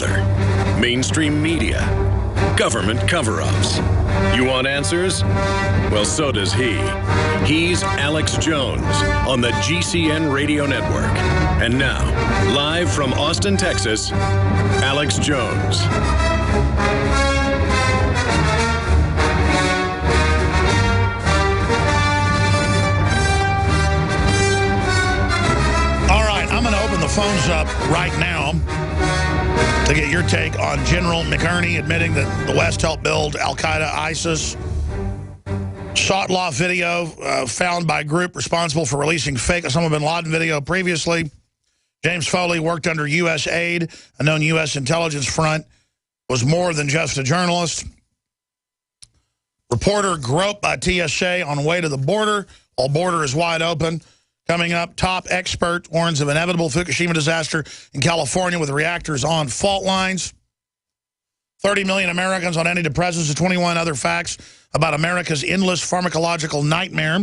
other. Mainstream media. Government cover-ups. You want answers? Well, so does he. He's Alex Jones on the GCN Radio Network. And now, live from Austin, Texas, Alex Jones. All right, I'm going to open the phones up right now to get your take on General McInerney admitting that the West helped build al-Qaeda, ISIS. Sought law video found by group responsible for releasing fake Osama bin Laden video previously. James Foley worked under U.S. aid, a known U.S. intelligence front, was more than just a journalist. Reporter groped by TSA on way to the border while border is wide open. Coming up, top expert warns of inevitable Fukushima disaster in California with reactors on fault lines. 30 million Americans on antidepressants and 21 other facts about America's endless pharmacological nightmare.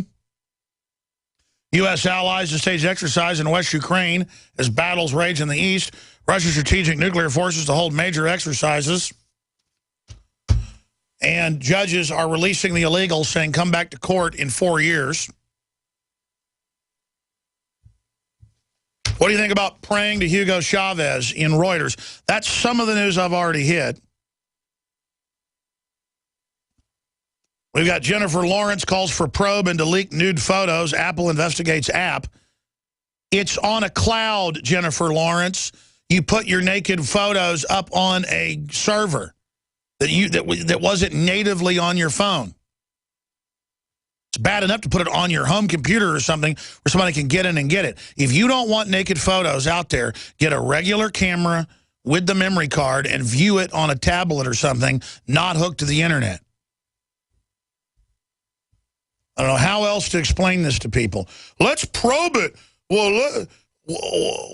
U.S. allies to stage exercise in West Ukraine as battles rage in the east. Russia's strategic nuclear forces to hold major exercises. And judges are releasing the illegals, saying come back to court in 4 years. What do you think about praying to Hugo Chavez in Reuters? That's some of the news I've already hit. We've got Jennifer Lawrence calls for probe into leaked nude photos. Apple investigates app. It's on a cloud, Jennifer Lawrence. You put your naked photos up on a server that wasn't natively on your phone. It's bad enough to put it on your home computer or something where somebody can get in and get it. If you don't want naked photos out there, get a regular camera with the memory card and view it on a tablet or something, not hooked to the internet. I don't know how else to explain this to people. Let's probe it. Well,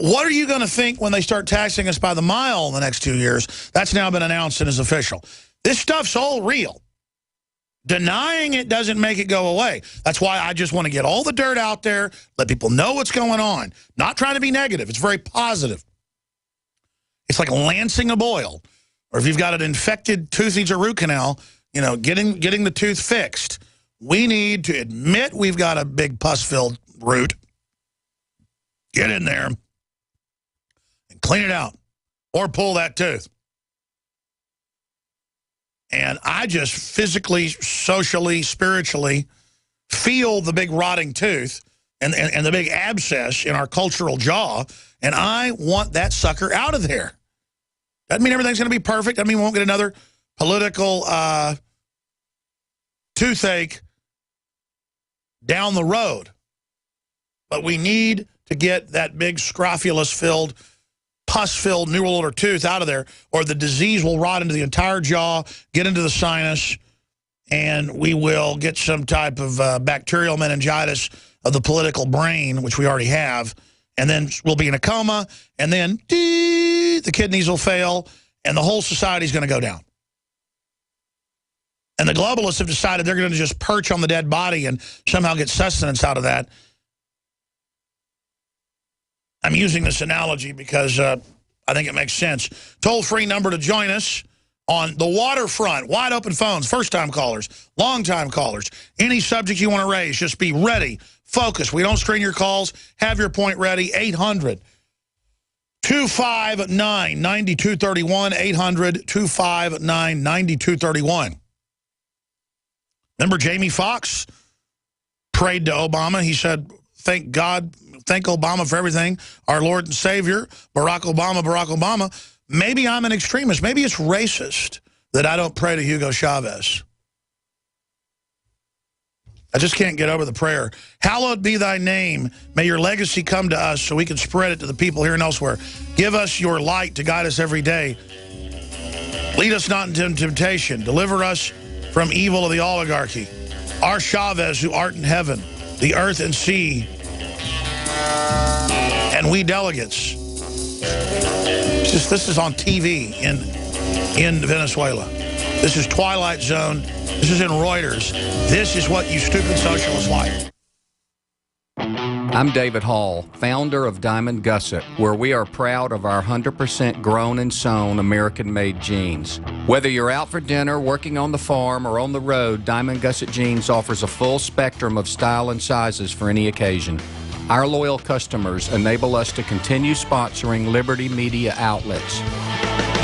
what are you going to think when they start taxing us by the mile in the next 2 years? That's now been announced and is official. This stuff's all real. Denying it doesn't make it go away. That's why I just want to get all the dirt out there, let people know what's going on. Not trying to be negative. It's very positive. It's like lancing a boil. Or if you've got an infected tooth, needs a root canal, you know, getting the tooth fixed. We need to admit we've got a big pus-filled root. Get in there and clean it out. Or pull that tooth. And I just physically, socially, spiritually feel the big rotting tooth and the big abscess in our cultural jaw, and I want that sucker out of there. Doesn't mean everything's going to be perfect. Doesn't mean we won't get another political toothache down the road. But we need to get that big scrofulous-filled, pus-filled New World Order tooth out of there, or the disease will rot into the entire jaw, get into the sinus, and we will get some type of bacterial meningitis of the political brain, which we already have, and then we'll be in a coma, and then the kidneys will fail, and the whole society's going to go down. And the globalists have decided they're going to just perch on the dead body and somehow get sustenance out of that. I'm using this analogy because I think it makes sense. Toll-free number to join us on the waterfront. Wide open phones, first-time callers, long-time callers. Any subject you want to raise, just be ready, focus. We don't screen your calls. Have your point ready. 800-259-9231. 800-259-9231. Remember Jamie Foxx prayed to Obama. He said, thank God, thank Obama for everything. Our Lord and Savior, Barack Obama, Barack Obama. Maybe I'm an extremist. Maybe it's racist that I don't pray to Hugo Chavez. I just can't get over the prayer. Hallowed be thy name. May your legacy come to us so we can spread it to the people here and elsewhere. Give us your light to guide us every day. Lead us not into temptation. Deliver us from evil of the oligarchy. Our Chavez who art in heaven, the earth and sea, and we delegates. This is on TV in Venezuela. This is Twilight Zone. This is in Reuters. This is what you stupid socialists like. I'm David Hall, founder of Diamond Gusset, where we are proud of our 100% grown and sewn American-made jeans. Whether you're out for dinner, working on the farm, or on the road, Diamond Gusset Jeans offers a full spectrum of style and sizes for any occasion. Our loyal customers enable us to continue sponsoring Liberty Media outlets.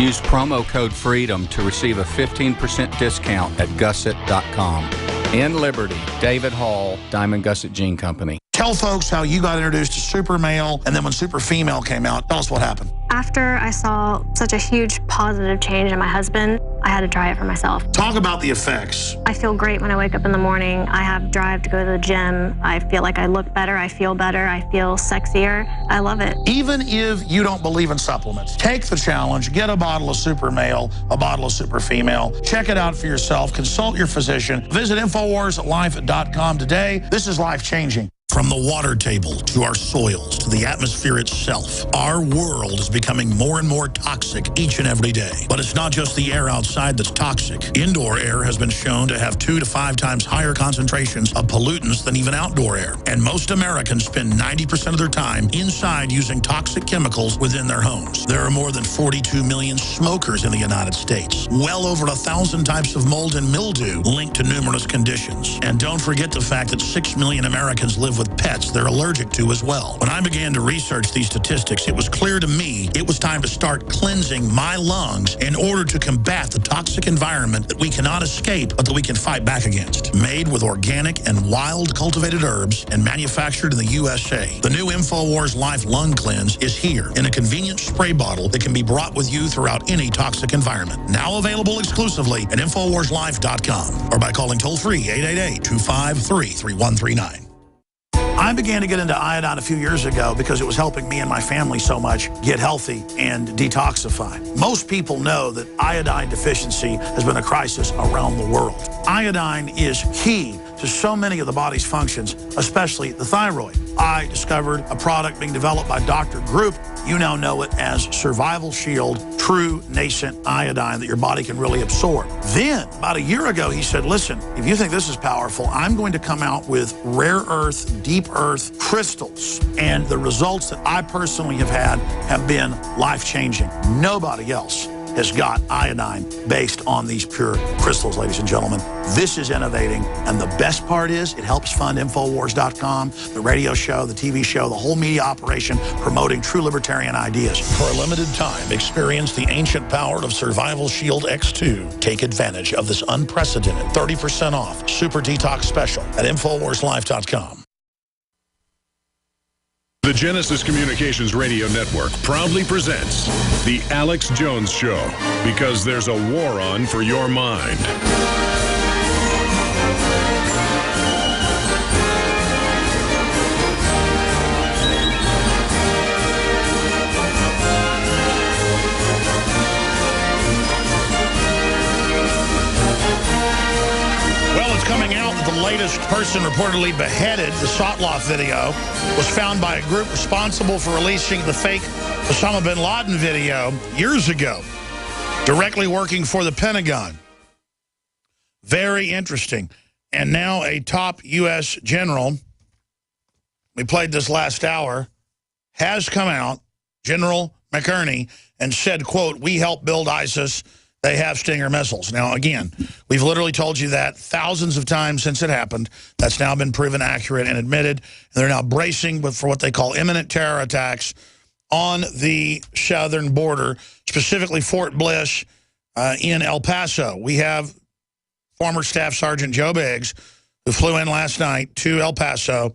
Use promo code FREEDOM to receive a 15% discount at gusset.com. In Liberty, David Hall, Diamond Gusset Jean Company. Tell folks how you got introduced to Super Male, and then when Super Female came out, tell us what happened. After I saw such a huge positive change in my husband, I had to try it for myself. Talk about the effects. I feel great when I wake up in the morning. I have drive to go to the gym. I feel like I look better. I feel better. I feel sexier. I love it. Even if you don't believe in supplements, take the challenge. Get a bottle of Super Male, a bottle of Super Female. Check it out for yourself. Consult your physician. Visit InfoWarsLife.com today. This is life-changing. From the water table to our soils to the atmosphere itself, our world is becoming more and more toxic each and every day. But it's not just the air outside that's toxic. Indoor air has been shown to have 2 to 5 times higher concentrations of pollutants than even outdoor air. And most Americans spend 90% of their time inside using toxic chemicals within their homes. There are more than 42 million smokers in the United States. Well over 1,000 types of mold and mildew linked to numerous conditions. And don't forget the fact that 6 million Americans live with pets they're allergic to as well. When I began to research these statistics, it was clear to me it was time to start cleansing my lungs in order to combat the toxic environment that we cannot escape, but that we can fight back against. Made with organic and wild cultivated herbs and manufactured in the USA, the new InfoWars Life Lung Cleanse is here in a convenient spray bottle that can be brought with you throughout any toxic environment. Now available exclusively at InfoWarsLife.com or by calling toll-free 888-253-3139. I began to get into iodine a few years ago because it was helping me and my family so much get healthy and detoxify. Most people know that iodine deficiency has been a crisis around the world. Iodine is key to so many of the body's functions, especially the thyroid. I discovered a product being developed by Dr. Group. You now know it as Survival Shield True Nascent Iodine that your body can really absorb. Then, about a year ago, he said, listen, if you think this is powerful, I'm going to come out with rare earth, deep earth crystals. And the results that I personally have had have been life-changing. Nobody else has got iodine based on these pure crystals, ladies and gentlemen. This is innovating, and the best part is it helps fund Infowars.com, the radio show, the TV show, the whole media operation promoting true libertarian ideas. For a limited time, experience the ancient power of Survival Shield X2. Take advantage of this unprecedented 30% off Super Detox Special at InfoWarsLife.com. The Genesis Communications Radio Network proudly presents The Alex Jones Show, because there's a war on for your mind. Coming out that the latest person reportedly beheaded, the Sotloff video, was found by a group responsible for releasing the fake Osama bin Laden video years ago, directly working for the Pentagon. Very interesting. And now a top U.S. general, we played this last hour, has come out, General McCurney, and said, quote, "We helped build ISIS. They have Stinger missiles." Now, again, we've literally told you that thousands of times since it happened. That's now been proven accurate and admitted. And they're now bracing for what they call imminent terror attacks on the southern border, specifically Fort Bliss in El Paso. We have former Staff Sergeant Joe Biggs, who flew in last night to El Paso.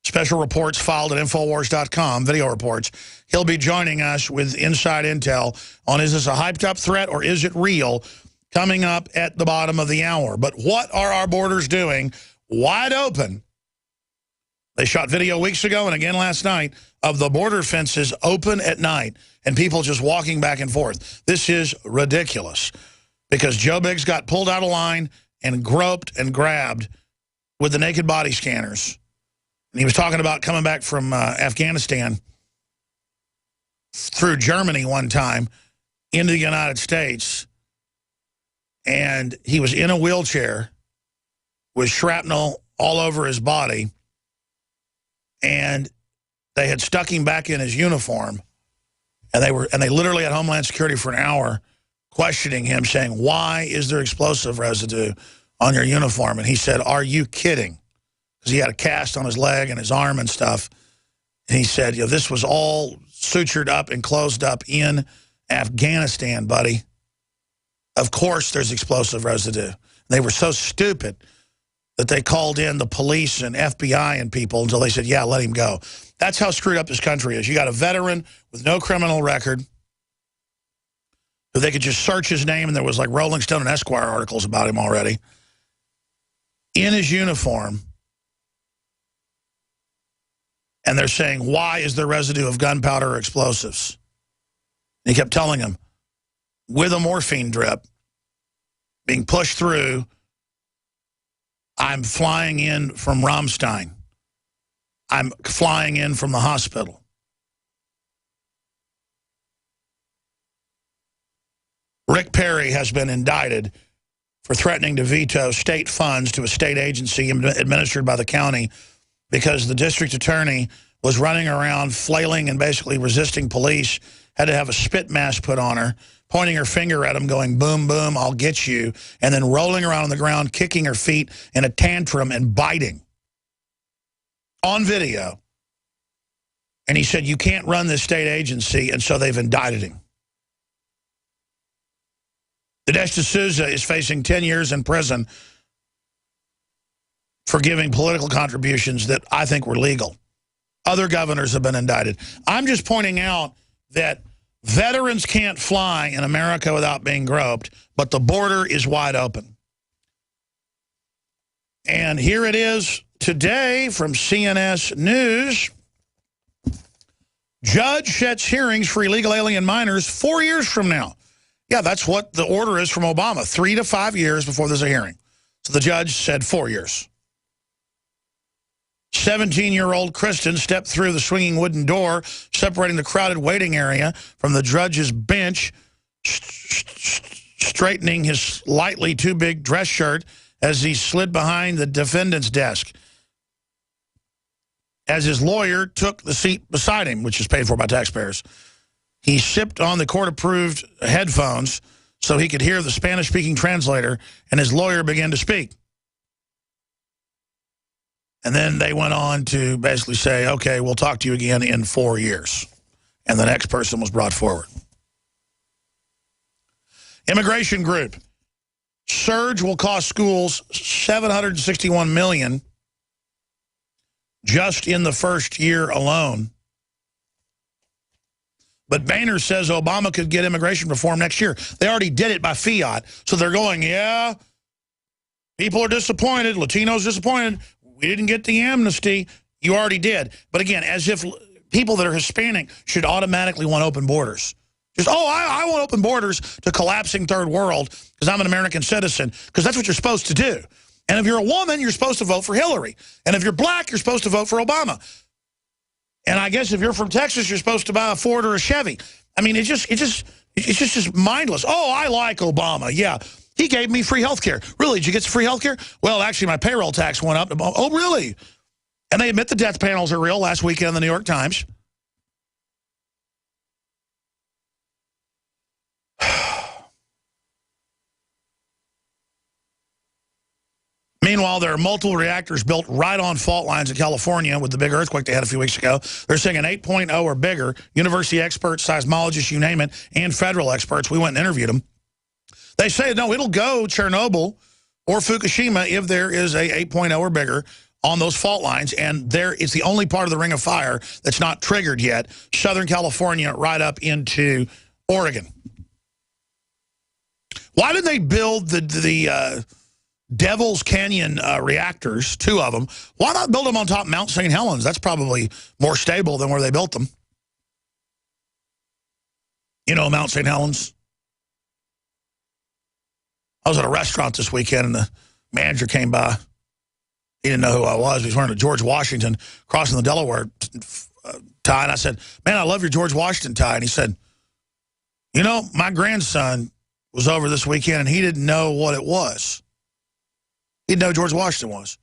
Special reports filed at Infowars.com, video reports. He'll be joining us with inside intel on, is this a hyped-up threat or is it real, coming up at the bottom of the hour. But what are our borders doing? Wide open. They shot video weeks ago and again last night of the border fences open at night and people just walking back and forth. This is ridiculous because Joe Biggs got pulled out of line and groped and grabbed with the naked body scanners. And he was talking about coming back from Afghanistan through Germany one time into the United States. And he was in a wheelchair with shrapnel all over his body. and they had stuck him back in his uniform, and they literally had Homeland Security for an hour questioning him, saying, "Why is there explosive residue on your uniform?" And he said, "Are you kidding?" Because he had a cast on his leg and his arm and stuff. And he said, "You know, this was all sutured up and closed up in Afghanistan, buddy. Of course there's explosive residue." They were so stupid that they called in the police and FBI and people until they said, "Yeah, let him go." That's how screwed up this country is. You got a veteran with no criminal record who they could just search his name, and there was like Rolling Stone and Esquire articles about him already, in his uniform. And they're saying, "Why is there residue of gunpowder or explosives?" And he kept telling them, with a morphine drip, being pushed through, "I'm flying in from Ramstein. I'm flying in from the hospital." Rick Perry has been indicted for threatening to veto state funds to a state agency administered by the county because the district attorney was running around flailing and basically resisting police, had to have a spit mask put on her, pointing her finger at him, going, "Boom, boom, I'll get you," and then rolling around on the ground, kicking her feet in a tantrum and biting. On video. And he said, "You can't run this state agency," and so they've indicted him. Dinesh D'Souza is facing 10 years in prison for giving political contributions that I think were legal. Other governors have been indicted. I'm just pointing out that veterans can't fly in America without being groped, but the border is wide open. And here it is today from CNS News. Judge sets hearings for illegal alien minors 4 years from now. Yeah, that's what the order is from Obama, 3 to 5 years before there's a hearing. So the judge said 4 years. 17-year-old Kristen stepped through the swinging wooden door, separating the crowded waiting area from the judge's bench, straightening his slightly too big dress shirt as he slid behind the defendant's desk, as his lawyer took the seat beside him, which is paid for by taxpayers. He sipped on the court-approved headphones so he could hear the Spanish-speaking translator, and his lawyer began to speak. And then they went on to basically say, "Okay, we'll talk to you again in 4 years." And the next person was brought forward. Immigration group. Surge will cost schools $761 million just in the first year alone. But Boehner says Obama could get immigration reform next year. They already did it by fiat. So they're going, "Yeah, people are disappointed. Latinos disappointed. We didn't get the amnesty." You already did. But again, as if people that are Hispanic should automatically want open borders. Just, "Oh, I want open borders to collapsing third world because I'm an American citizen," because that's what you're supposed to do. And if you're a woman, you're supposed to vote for Hillary. And if you're black, you're supposed to vote for Obama. And I guess if you're from Texas, you're supposed to buy a Ford or a Chevy. I mean, it's just mindless. "Oh, I like Obama. Yeah, he gave me free health care." "Really? Did you get free health care?" "Well, actually, my payroll tax went up." "Oh, really?" And they admit the death panels are real last weekend in the New York Times. Meanwhile, there are multiple reactors built right on fault lines in California with the big earthquake they had a few weeks ago. They're saying an 8.0 or bigger. University experts, seismologists, you name it, and federal experts. We went and interviewed them. They say, no, it'll go Chernobyl or Fukushima if there is a 8.0 or bigger on those fault lines. And it's the only part of the Ring of Fire that's not triggered yet. Southern California right up into Oregon. Why did they build the Devil's Canyon reactors, 2 of them? Why not build them on top of Mount St. Helens? That's probably more stable than where they built them. You know Mount St. Helens? I was at a restaurant this weekend, and the manager came by. He didn't know who I was. He was wearing a George Washington crossing the Delaware tie. And I said, "Man, I love your George Washington tie." And he said, "You know, my grandson was over this weekend, and he didn't know what it was. He didn't know who George Washington was."